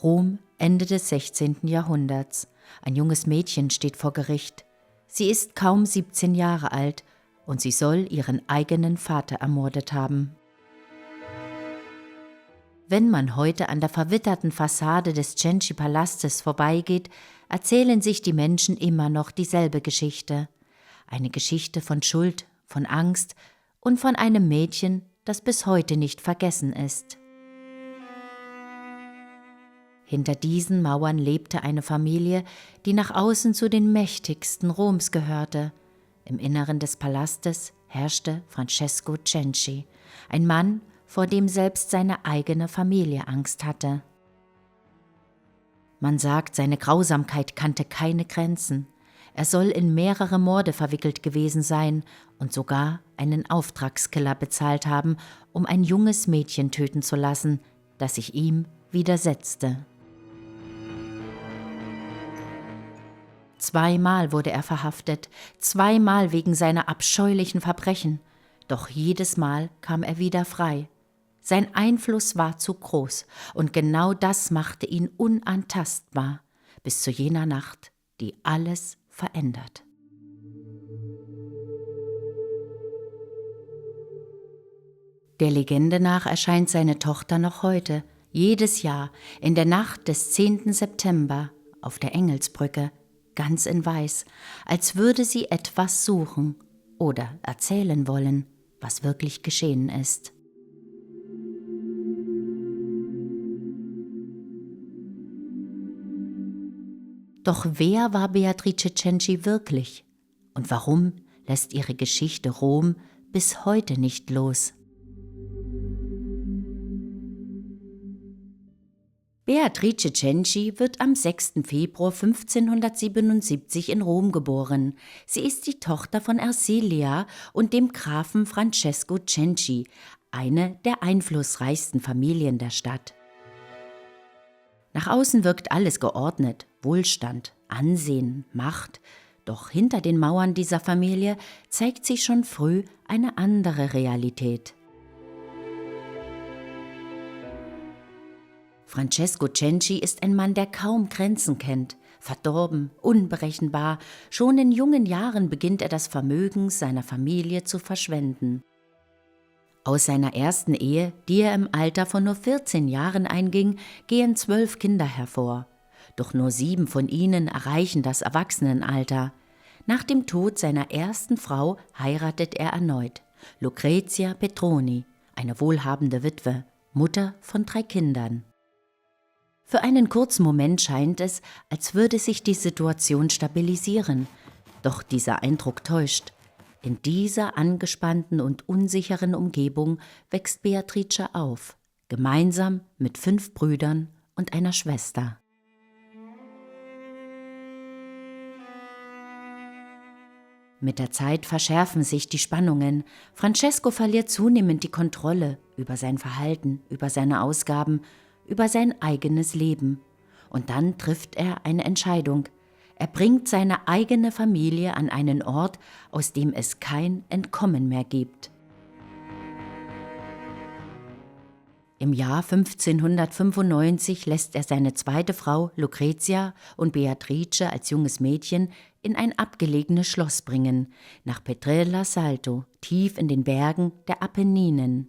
Rom, Ende des 16. Jahrhunderts. Ein junges Mädchen steht vor Gericht. Sie ist kaum 17 Jahre alt und sie soll ihren eigenen Vater ermordet haben. Wenn man heute an der verwitterten Fassade des Cenci-Palastes vorbeigeht, erzählen sich die Menschen immer noch dieselbe Geschichte. Eine Geschichte von Schuld, von Angst und von einem Mädchen, das bis heute nicht vergessen ist. Hinter diesen Mauern lebte eine Familie, die nach außen zu den mächtigsten Roms gehörte. Im Inneren des Palastes herrschte Francesco Cenci, ein Mann, vor dem selbst seine eigene Familie Angst hatte. Man sagt, seine Grausamkeit kannte keine Grenzen. Er soll in mehrere Morde verwickelt gewesen sein und sogar einen Auftragskiller bezahlt haben, um ein junges Mädchen töten zu lassen, das sich ihm widersetzte. Zweimal wurde er verhaftet, zweimal wegen seiner abscheulichen Verbrechen. Doch jedes Mal kam er wieder frei. Sein Einfluss war zu groß und genau das machte ihn unantastbar, bis zu jener Nacht, die alles verändert. Der Legende nach erscheint seine Tochter noch heute, jedes Jahr, in der Nacht des 10. September, auf der Engelsbrücke, ganz in Weiß, als würde sie etwas suchen oder erzählen wollen, was wirklich geschehen ist. Doch wer war Beatrice Cenci wirklich? Und warum lässt ihre Geschichte Rom bis heute nicht los? Beatrice Cenci wird am 6. Februar 1577 in Rom geboren. Sie ist die Tochter von Ersilia und dem Grafen Francesco Cenci, eine der einflussreichsten Familien der Stadt. Nach außen wirkt alles geordnet, Wohlstand, Ansehen, Macht, doch hinter den Mauern dieser Familie zeigt sich schon früh eine andere Realität. Francesco Cenci ist ein Mann, der kaum Grenzen kennt, verdorben, unberechenbar. Schon in jungen Jahren beginnt er das Vermögen seiner Familie zu verschwenden. Aus seiner ersten Ehe, die er im Alter von nur 14 Jahren einging, gehen 12 Kinder hervor. Doch nur 7 von ihnen erreichen das Erwachsenenalter. Nach dem Tod seiner ersten Frau heiratet er erneut, Lucrezia Petroni, eine wohlhabende Witwe, Mutter von 3 Kindern. Für einen kurzen Moment scheint es, als würde sich die Situation stabilisieren. Doch dieser Eindruck täuscht. In dieser angespannten und unsicheren Umgebung wächst Beatrice auf, gemeinsam mit 5 Brüdern und einer Schwester. Mit der Zeit verschärfen sich die Spannungen. Francesco verliert zunehmend die Kontrolle über sein Verhalten, über seine Ausgaben, über sein eigenes Leben. Und dann trifft er eine Entscheidung. Er bringt seine eigene Familie an einen Ort, aus dem es kein Entkommen mehr gibt. Im Jahr 1595 lässt er seine zweite Frau Lucrezia und Beatrice als junges Mädchen in ein abgelegenes Schloss bringen, nach Petrella Salto, tief in den Bergen der Apenninen.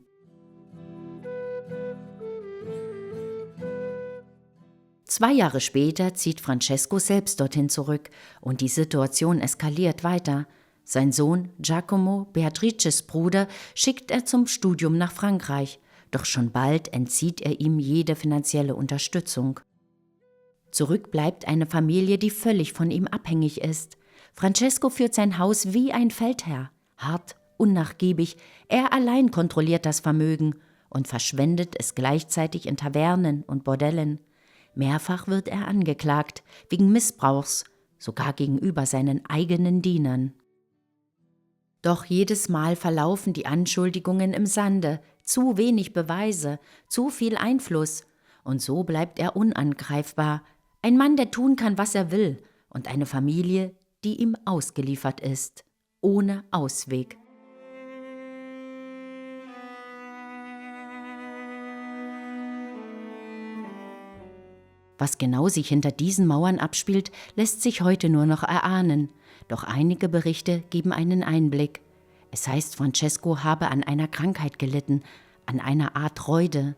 Zwei Jahre später zieht Francesco selbst dorthin zurück und die Situation eskaliert weiter. Sein Sohn Giacomo, Beatrices Bruder, schickt er zum Studium nach Frankreich, doch schon bald entzieht er ihm jede finanzielle Unterstützung. Zurück bleibt eine Familie, die völlig von ihm abhängig ist. Francesco führt sein Haus wie ein Feldherr, hart, unnachgiebig, er allein kontrolliert das Vermögen und verschwendet es gleichzeitig in Tavernen und Bordellen. Mehrfach wird er angeklagt, wegen Missbrauchs, sogar gegenüber seinen eigenen Dienern. Doch jedes Mal verlaufen die Anschuldigungen im Sande, zu wenig Beweise, zu viel Einfluss. Und so bleibt er unangreifbar, ein Mann, der tun kann, was er will, und eine Familie, die ihm ausgeliefert ist, ohne Ausweg. Was genau sich hinter diesen Mauern abspielt, lässt sich heute nur noch erahnen. Doch einige Berichte geben einen Einblick. Es heißt, Francesco habe an einer Krankheit gelitten, an einer Art Reude.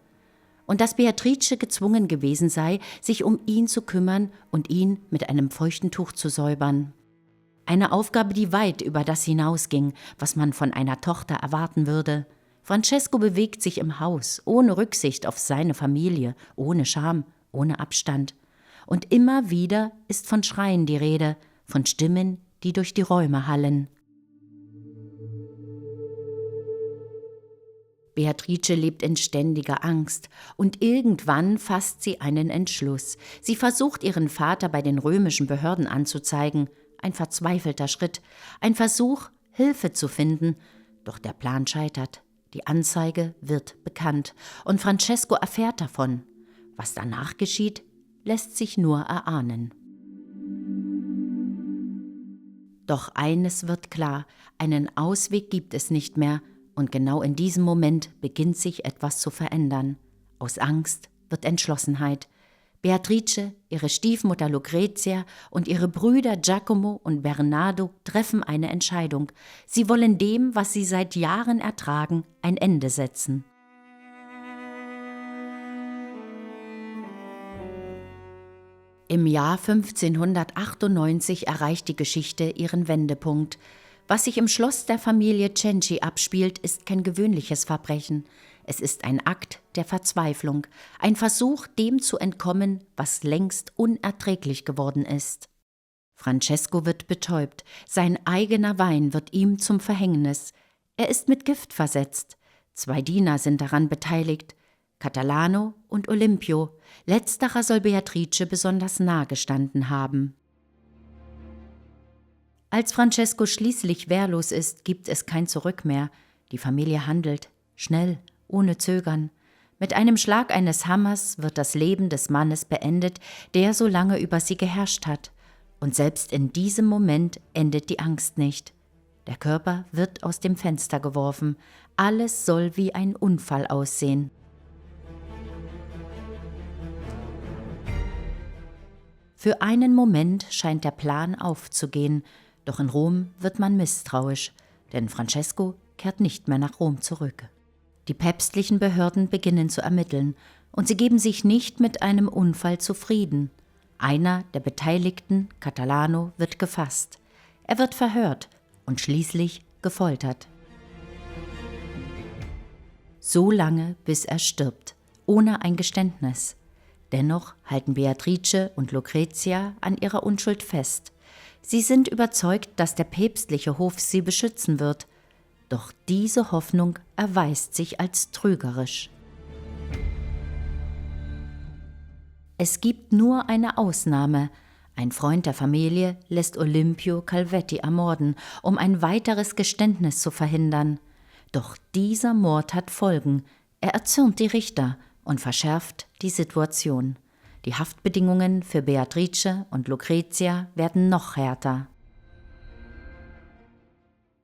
Und dass Beatrice gezwungen gewesen sei, sich um ihn zu kümmern und ihn mit einem feuchten Tuch zu säubern. Eine Aufgabe, die weit über das hinausging, was man von einer Tochter erwarten würde. Francesco bewegt sich im Haus, ohne Rücksicht auf seine Familie, ohne Scham, ohne Abstand. Und immer wieder ist von Schreien die Rede, von Stimmen, die durch die Räume hallen. Beatrice lebt in ständiger Angst und irgendwann fasst sie einen Entschluss. Sie versucht, ihren Vater bei den römischen Behörden anzuzeigen. Ein verzweifelter Schritt, ein Versuch, Hilfe zu finden. Doch der Plan scheitert. Die Anzeige wird bekannt und Francesco erfährt davon. Was danach geschieht, lässt sich nur erahnen. Doch eines wird klar, einen Ausweg gibt es nicht mehr und genau in diesem Moment beginnt sich etwas zu verändern. Aus Angst wird Entschlossenheit. Beatrice, ihre Stiefmutter Lucrezia und ihre Brüder Giacomo und Bernardo treffen eine Entscheidung. Sie wollen dem, was sie seit Jahren ertragen, ein Ende setzen. Im Jahr 1598 erreicht die Geschichte ihren Wendepunkt. Was sich im Schloss der Familie Cenci abspielt, ist kein gewöhnliches Verbrechen. Es ist ein Akt der Verzweiflung, ein Versuch, dem zu entkommen, was längst unerträglich geworden ist. Francesco wird betäubt, sein eigener Wein wird ihm zum Verhängnis. Er ist mit Gift versetzt. 2 Diener sind daran beteiligt, Catalano und Olimpio. Letzterer soll Beatrice besonders nah gestanden haben. Als Francesco schließlich wehrlos ist, gibt es kein Zurück mehr. Die Familie handelt, schnell, ohne Zögern. Mit einem Schlag eines Hammers wird das Leben des Mannes beendet, der so lange über sie geherrscht hat. Und selbst in diesem Moment endet die Angst nicht. Der Körper wird aus dem Fenster geworfen. Alles soll wie ein Unfall aussehen. Für einen Moment scheint der Plan aufzugehen, doch in Rom wird man misstrauisch, denn Francesco kehrt nicht mehr nach Rom zurück. Die päpstlichen Behörden beginnen zu ermitteln und sie geben sich nicht mit einem Unfall zufrieden. Einer der Beteiligten, Catalano, wird gefasst. Er wird verhört und schließlich gefoltert. So lange, bis er stirbt, ohne ein Geständnis. Dennoch halten Beatrice und Lucrezia an ihrer Unschuld fest. Sie sind überzeugt, dass der päpstliche Hof sie beschützen wird. Doch diese Hoffnung erweist sich als trügerisch. Es gibt nur eine Ausnahme. Ein Freund der Familie lässt Olimpio Calvetti ermorden, um ein weiteres Geständnis zu verhindern. Doch dieser Mord hat Folgen. Er erzürnt die Richter und verschärft die Situation. Die Haftbedingungen für Beatrice und Lucrezia werden noch härter.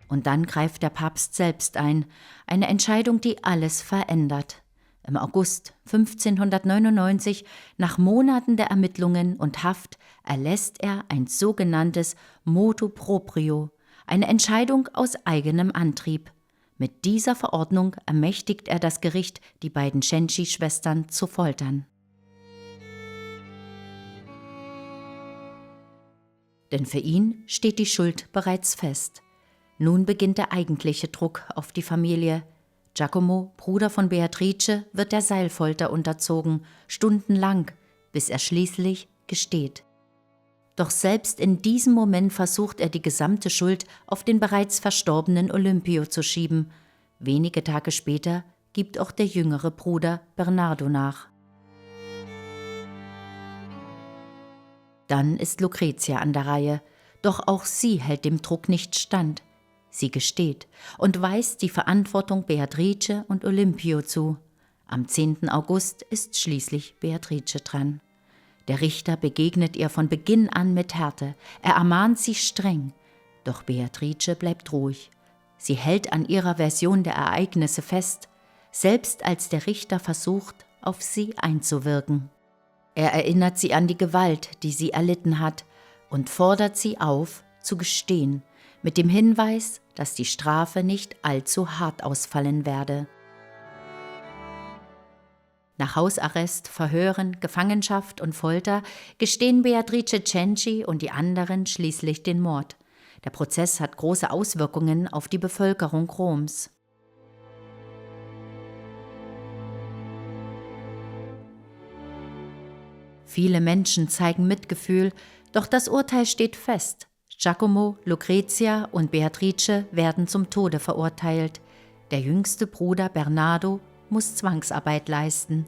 Und dann greift der Papst selbst ein, eine Entscheidung, die alles verändert. Im August 1599, nach Monaten der Ermittlungen und Haft, erlässt er ein sogenanntes Motu proprio, eine Entscheidung aus eigenem Antrieb. Mit dieser Verordnung ermächtigt er das Gericht, die beiden Cenci-Schwestern zu foltern. Denn für ihn steht die Schuld bereits fest. Nun beginnt der eigentliche Druck auf die Familie. Giacomo, Bruder von Beatrice, wird der Seilfolter unterzogen, stundenlang, bis er schließlich gesteht. Doch selbst in diesem Moment versucht er, die gesamte Schuld auf den bereits verstorbenen Olimpio zu schieben. Wenige Tage später gibt auch der jüngere Bruder Bernardo nach. Dann ist Lucrezia an der Reihe, doch auch sie hält dem Druck nicht stand. Sie gesteht und weist die Verantwortung Beatrice und Olimpio zu. Am 10. August ist schließlich Beatrice dran. Der Richter begegnet ihr von Beginn an mit Härte. Er ermahnt sie streng. Doch Beatrice bleibt ruhig. Sie hält an ihrer Version der Ereignisse fest, selbst als der Richter versucht, auf sie einzuwirken. Er erinnert sie an die Gewalt, die sie erlitten hat, und fordert sie auf, zu gestehen, mit dem Hinweis, dass die Strafe nicht allzu hart ausfallen werde. Nach Hausarrest, Verhören, Gefangenschaft und Folter gestehen Beatrice Cenci und die anderen schließlich den Mord. Der Prozess hat große Auswirkungen auf die Bevölkerung Roms. Viele Menschen zeigen Mitgefühl, doch das Urteil steht fest. Giacomo, Lucrezia und Beatrice werden zum Tode verurteilt. Der jüngste Bruder Bernardo muss Zwangsarbeit leisten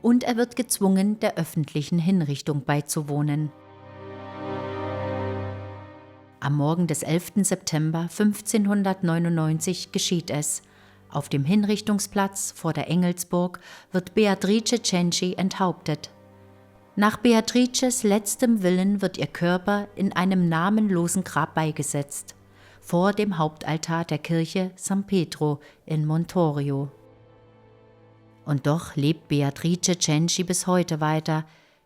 und er wird gezwungen, der öffentlichen Hinrichtung beizuwohnen. Am Morgen des 11. September 1599 geschieht es. Auf dem Hinrichtungsplatz vor der Engelsburg wird Beatrice Cenci enthauptet. Nach Beatrices letztem Willen wird ihr Körper in einem namenlosen Grab beigesetzt, vor dem Hauptaltar der Kirche San Pietro in Montorio. Und doch lebt Beatrice Cenci bis heute weiter,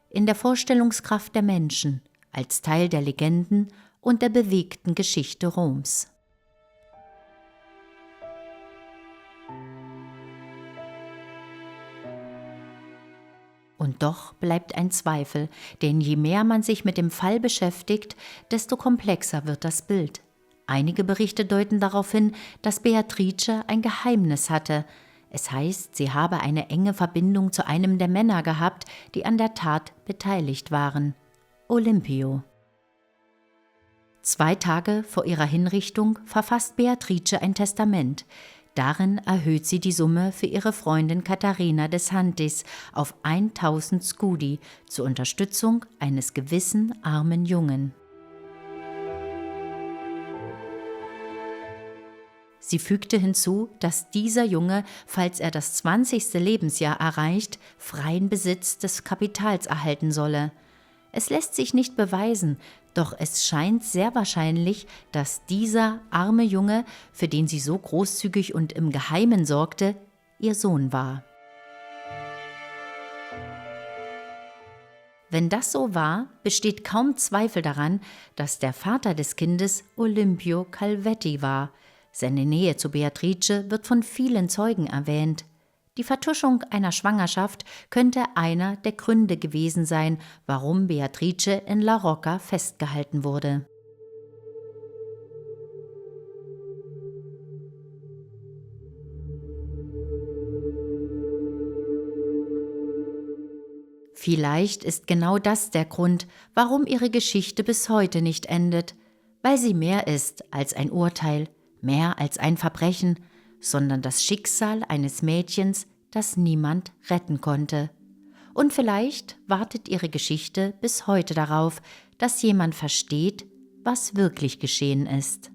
in der Vorstellungskraft der Menschen, als Teil der Legenden und der bewegten Geschichte Roms. Und doch bleibt ein Zweifel, denn je mehr man sich mit dem Fall beschäftigt, desto komplexer wird das Bild. Einige Berichte deuten darauf hin, dass Beatrice ein Geheimnis hatte. Es heißt, sie habe eine enge Verbindung zu einem der Männer gehabt, die an der Tat beteiligt waren: Olimpio. 2 Tage vor ihrer Hinrichtung verfasst Beatrice ein Testament. Darin erhöht sie die Summe für ihre Freundin Katharina de Santis auf 1000 Scudi zur Unterstützung eines gewissen armen Jungen. Sie fügte hinzu, dass dieser Junge, falls er das 20. Lebensjahr erreicht, freien Besitz des Kapitals erhalten solle. Es lässt sich nicht beweisen, doch es scheint sehr wahrscheinlich, dass dieser arme Junge, für den sie so großzügig und im Geheimen sorgte, ihr Sohn war. Wenn das so war, besteht kaum Zweifel daran, dass der Vater des Kindes Olimpio Calvetti war. Seine Nähe zu Beatrice wird von vielen Zeugen erwähnt. Die Vertuschung einer Schwangerschaft könnte einer der Gründe gewesen sein, warum Beatrice in La Rocca festgehalten wurde. Vielleicht ist genau das der Grund, warum ihre Geschichte bis heute nicht endet, weil sie mehr ist als ein Urteil, mehr als ein Verbrechen, sondern das Schicksal eines Mädchens, das niemand retten konnte. Und vielleicht wartet ihre Geschichte bis heute darauf, dass jemand versteht, was wirklich geschehen ist.